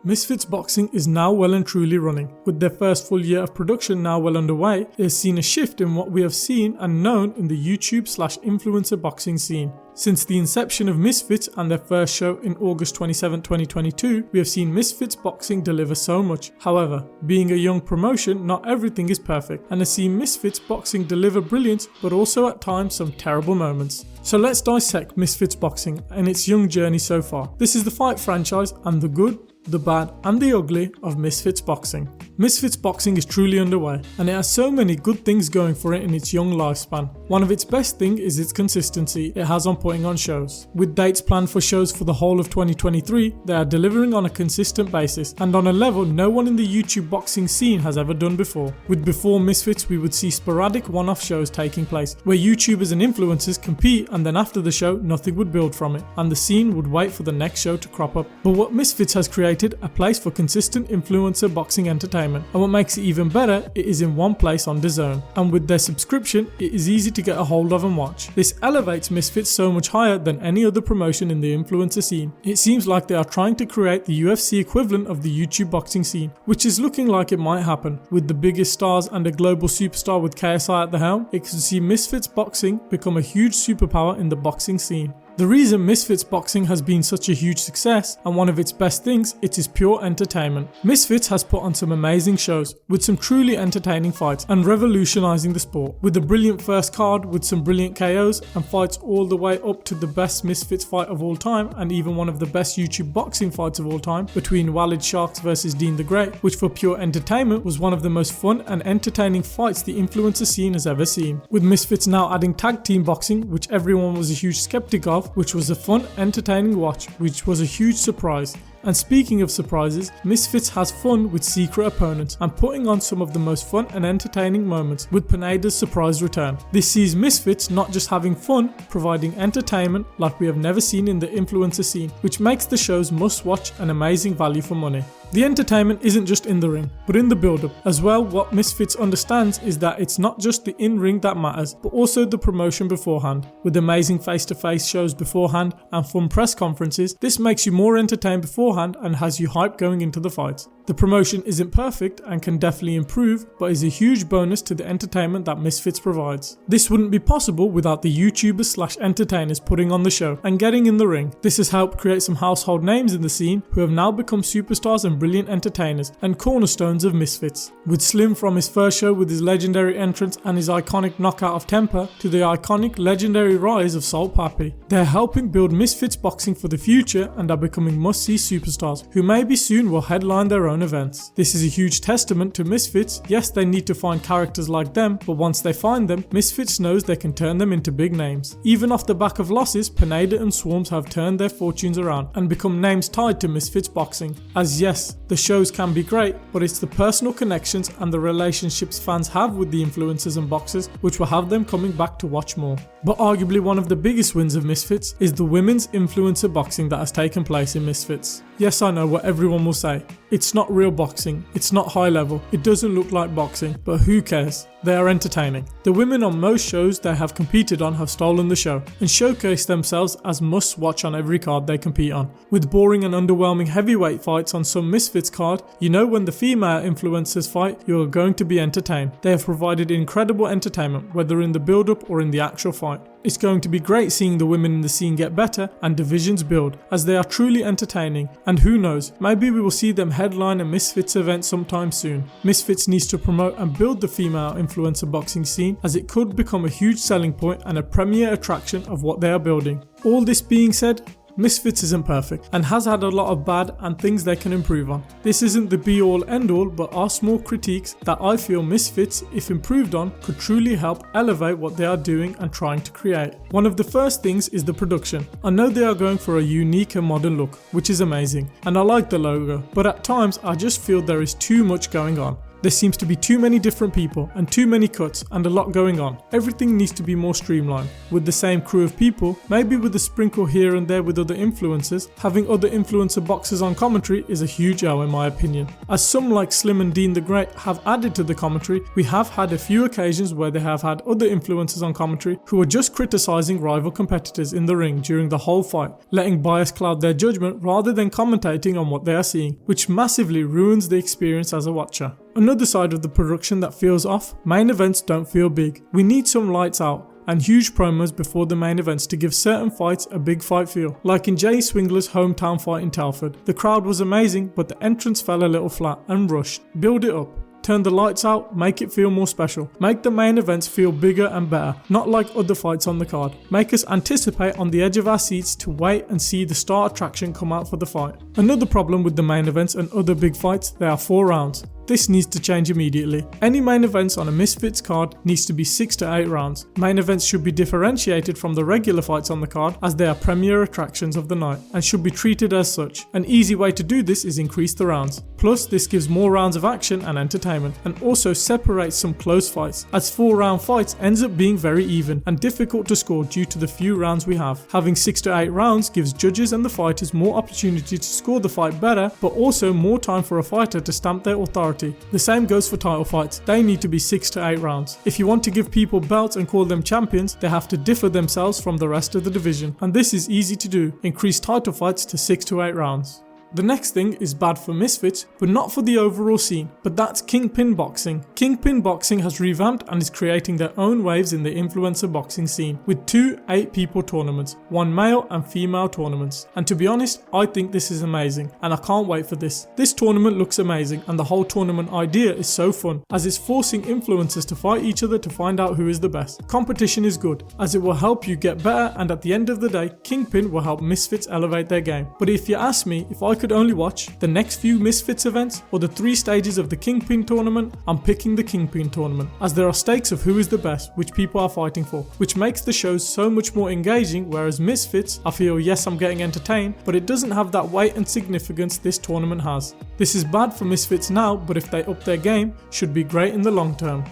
Misfits Boxing is now well and truly running. With their first full year of production now well underway, it has seen a shift in what we have seen and known in the YouTube/influencer boxing scene. Since the inception of Misfits and their first show in August 27, 2022, we have seen Misfits Boxing deliver so much. However, being a young promotion, not everything is perfect, and has seen Misfits Boxing deliver brilliance, but also at times some terrible moments. So let's dissect Misfits Boxing and its young journey so far. This is the fight franchise and the good, the bad and the ugly of Misfits Boxing. Misfits Boxing is truly underway, and it has so many good things going for it in its young lifespan. One of its best things is its consistency it has on putting on shows. With dates planned for shows for the whole of 2023, they are delivering on a consistent basis and on a level no one in the YouTube boxing scene has ever done before. With before Misfits, we would see sporadic one-off shows taking place, where YouTubers and influencers compete and then after the show nothing would build from it, and the scene would wait for the next show to crop up. But what Misfits has created a place for consistent influencer boxing entertainment, and what makes it even better, it is in one place on DAZN, and with their subscription it is easy to get a hold of and watch. This elevates Misfits so much higher than any other promotion in the influencer scene. It seems like they are trying to create the UFC equivalent of the YouTube boxing scene, which is looking like it might happen. With the biggest stars and a global superstar with KSI at the helm, it could see Misfits Boxing become a huge superpower in the boxing scene. The reason Misfits Boxing has been such a huge success, and one of its best things, it is pure entertainment. Misfits has put on some amazing shows, with some truly entertaining fights, and revolutionising the sport. With a brilliant first card, with some brilliant KOs, and fights all the way up to the best Misfits fight of all time, and even one of the best YouTube boxing fights of all time, between Walid Sharks vs Dean the Great, which for pure entertainment was one of the most fun and entertaining fights the influencer scene has ever seen. With Misfits now adding tag team boxing, which everyone was a huge skeptic of, which was a fun, entertaining watch, which was a huge surprise. And speaking of surprises, Misfits has fun with secret opponents and putting on some of the most fun and entertaining moments with Pineda's surprise return. This sees Misfits not just having fun, providing entertainment like we have never seen in the influencer scene, which makes the shows must watch and amazing value for money. The entertainment isn't just in the ring, but in the build-up. As well, what Misfits understands is that it's not just the in-ring that matters, but also the promotion beforehand. With amazing face-to-face shows beforehand and fun press conferences, this makes you more entertained beforehand and has you hyped going into the fight. The promotion isn't perfect and can definitely improve, but is a huge bonus to the entertainment that Misfits provides. This wouldn't be possible without the YouTubers/entertainers putting on the show and getting in the ring. This has helped create some household names in the scene who have now become superstars and brilliant entertainers and cornerstones of Misfits. With Slim from his first show with his legendary entrance and his iconic knockout of Temper to the iconic legendary rise of Salt Papi, they're helping build Misfits Boxing for the future and are becoming must-see superstars who maybe soon will headline their own events. This is a huge testament to Misfits. Yes, they need to find characters like them, but once they find them, Misfits knows they can turn them into big names. Even off the back of losses, Pineda and Swarms have turned their fortunes around and become names tied to Misfits Boxing. As yes, the shows can be great, but it's the personal connections and the relationships fans have with the influencers and boxers which will have them coming back to watch more. But arguably one of the biggest wins of Misfits is the women's influencer boxing that has taken place in Misfits. Yes, I know what everyone will say. It's not real boxing, it's not high level, it doesn't look like boxing, but who cares? They are entertaining. The women on most shows they have competed on have stolen the show and showcased themselves as must watch on every card they compete on. With boring and underwhelming heavyweight fights on some Misfits card, you know when the female influencers fight, you are going to be entertained. They have provided incredible entertainment, whether in the build-up or in the actual fight. It's going to be great seeing the women in the scene get better and divisions build, as they are truly entertaining, and who knows, maybe we will see them headline a Misfits event sometime soon. Misfits needs to promote and build the female influencer boxing scene, as it could become a huge selling point and a premier attraction of what they are building. All this being said, Misfits isn't perfect and has had a lot of bad and things they can improve on. This isn't the be all end all, but are small critiques that I feel Misfits, if improved on, could truly help elevate what they are doing and trying to create. One of the first things is the production. I know they are going for a unique and modern look, which is amazing, and I like the logo, but at times I just feel there is too much going on. There seems to be too many different people and too many cuts and a lot going on. Everything needs to be more streamlined. With the same crew of people, maybe with a sprinkle here and there with other influencers, having other influencer boxers on commentary is a huge L in my opinion. As some like Slim and Dean the Great have added to the commentary, we have had a few occasions where they have had other influencers on commentary who are just criticising rival competitors in the ring during the whole fight, letting bias cloud their judgment rather than commentating on what they are seeing, which massively ruins the experience as a watcher. Another side of the production that feels off, main events don't feel big. We need some lights out and huge promos before the main events to give certain fights a big fight feel. Like in Jay Swingler's hometown fight in Telford, the crowd was amazing but the entrance fell a little flat and rushed. Build it up. Turn the lights out, make it feel more special. Make the main events feel bigger and better, not like other fights on the card. Make us anticipate on the edge of our seats to wait and see the star attraction come out for the fight. Another problem with the main events and other big fights, they are 4 rounds. This needs to change immediately. Any main events on a Misfits card needs to be 6 to 8 rounds. Main events should be differentiated from the regular fights on the card as they are premier attractions of the night and should be treated as such. An easy way to do this is increase the rounds. Plus this gives more rounds of action and entertainment and also separates some close fights, as 4 round fights ends up being very even and difficult to score due to the few rounds we have. Having 6 to 8 rounds gives judges and the fighters more opportunity to score the fight better, but also more time for a fighter to stamp their authority. The same goes for title fights, they need to be 6 to 8 rounds. If you want to give people belts and call them champions, they have to differ themselves from the rest of the division, and this is easy to do. Increase title fights to 6 to 8 rounds. The next thing is bad for Misfits, but not for the overall scene, but that's Kingpin Boxing. Kingpin Boxing has revamped and is creating their own waves in the influencer boxing scene, with 2 8-people tournaments, 1 male and female tournaments. And to be honest, I think this is amazing, and I can't wait for this. This tournament looks amazing, and the whole tournament idea is so fun, as it's forcing influencers to fight each other to find out who is the best. Competition is good, as it will help you get better, and at the end of the day, Kingpin will help Misfits elevate their game. But if you ask me if I could only watch the next few Misfits events or the 3 stages of the Kingpin tournament, I'm picking the Kingpin tournament, as there are stakes of who is the best which people are fighting for, which makes the shows so much more engaging, whereas Misfits, I feel yes I'm getting entertained, but it doesn't have that weight and significance this tournament has. This is bad for Misfits now, but if they up their game, should be great in the long term.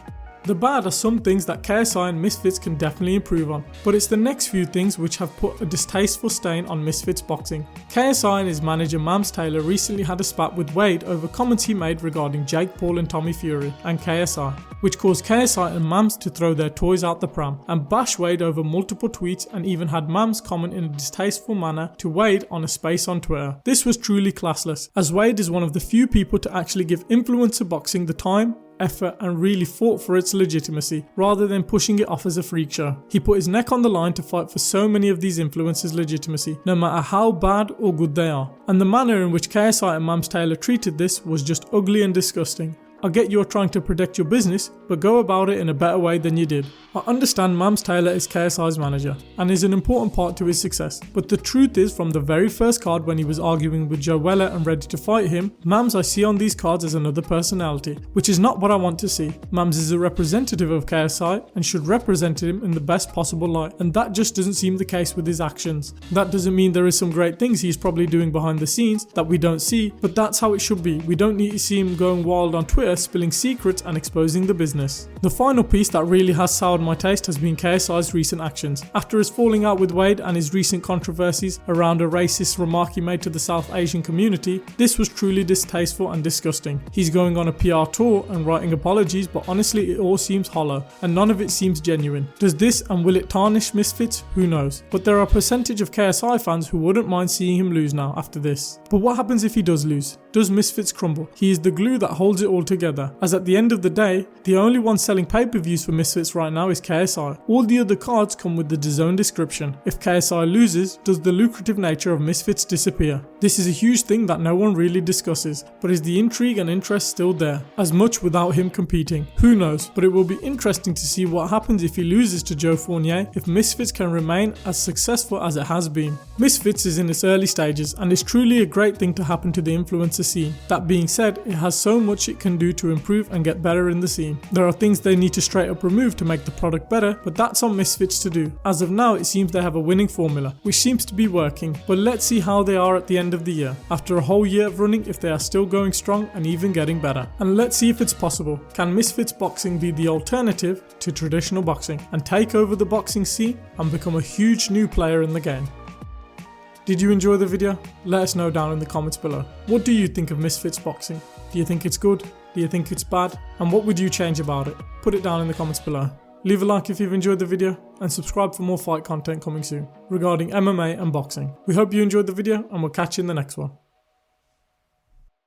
The bad are some things that KSI and Misfits can definitely improve on, but it's the next few things which have put a distasteful stain on Misfits boxing. KSI and his manager Mams Taylor recently had a spat with Wade over comments he made regarding Jake Paul and Tommy Fury and KSI, which caused KSI and Mams to throw their toys out the pram and bash Wade over multiple tweets, and even had Mams comment in a distasteful manner to Wade on a space on Twitter. This was truly classless, as Wade is one of the few people to actually give influencer boxing the time, effort and really fought for its legitimacy rather than pushing it off as a freak show. He put his neck on the line to fight for so many of these influencers' legitimacy, no matter how bad or good they are. And the manner in which KSI and Mams Taylor treated this was just ugly and disgusting. I get you're trying to protect your business, but go about it in a better way than you did. I understand Mams Taylor is KSI's manager and is an important part to his success, but the truth is, from the very first card when he was arguing with Joe Weller and ready to fight him, Mams I see on these cards as another personality, which is not what I want to see. Mams is a representative of KSI and should represent him in the best possible light, and that just doesn't seem the case with his actions. That doesn't mean there is some great things he's probably doing behind the scenes that we don't see, but that's how it should be. We don't need to see him going wild on Twitter, spilling secrets and exposing the business. The final piece that really has soured my taste has been KSI's recent actions. After his falling out with Wade and his recent controversies around a racist remark he made to the South Asian community, this was truly distasteful and disgusting. He's going on a PR tour and writing apologies, but honestly it all seems hollow and none of it seems genuine. Does this and will it tarnish Misfits? Who knows? But there are a percentage of KSI fans who wouldn't mind seeing him lose now after this. But what happens if he does lose? Does Misfits crumble? He is the glue that holds it all together, as at the end of the day, the only one selling pay-per-views for Misfits right now is KSI. All the other cards come with the DAZN description. If KSI loses, does the lucrative nature of Misfits disappear? This is a huge thing that no one really discusses, but is the intrigue and interest still there? As much without him competing? Who knows, but it will be interesting to see what happens if he loses to Joe Fournier, if Misfits can remain as successful as it has been. Misfits is in its early stages and is truly a great thing to happen to the influencer scene. That being said, it has so much it can do to improve and get better in the scene. There are things they need to straight up remove to make the product better, but that's on Misfits to do. As of now, it seems they have a winning formula, which seems to be working, but let's see how they are at the end of the year, after a whole year of running, if they are still going strong and even getting better. And let's see if it's possible. Can Misfits boxing be the alternative to traditional boxing and take over the boxing scene and become a huge new player in the game? Did you enjoy the video? Let us know down in the comments below. What do you think of Misfits boxing? Do you think it's good? Do you think it's bad? And what would you change about it? Put it down in the comments below. Leave a like if you've enjoyed the video and subscribe for more fight content coming soon regarding MMA and boxing. We hope you enjoyed the video and we'll catch you in the next one.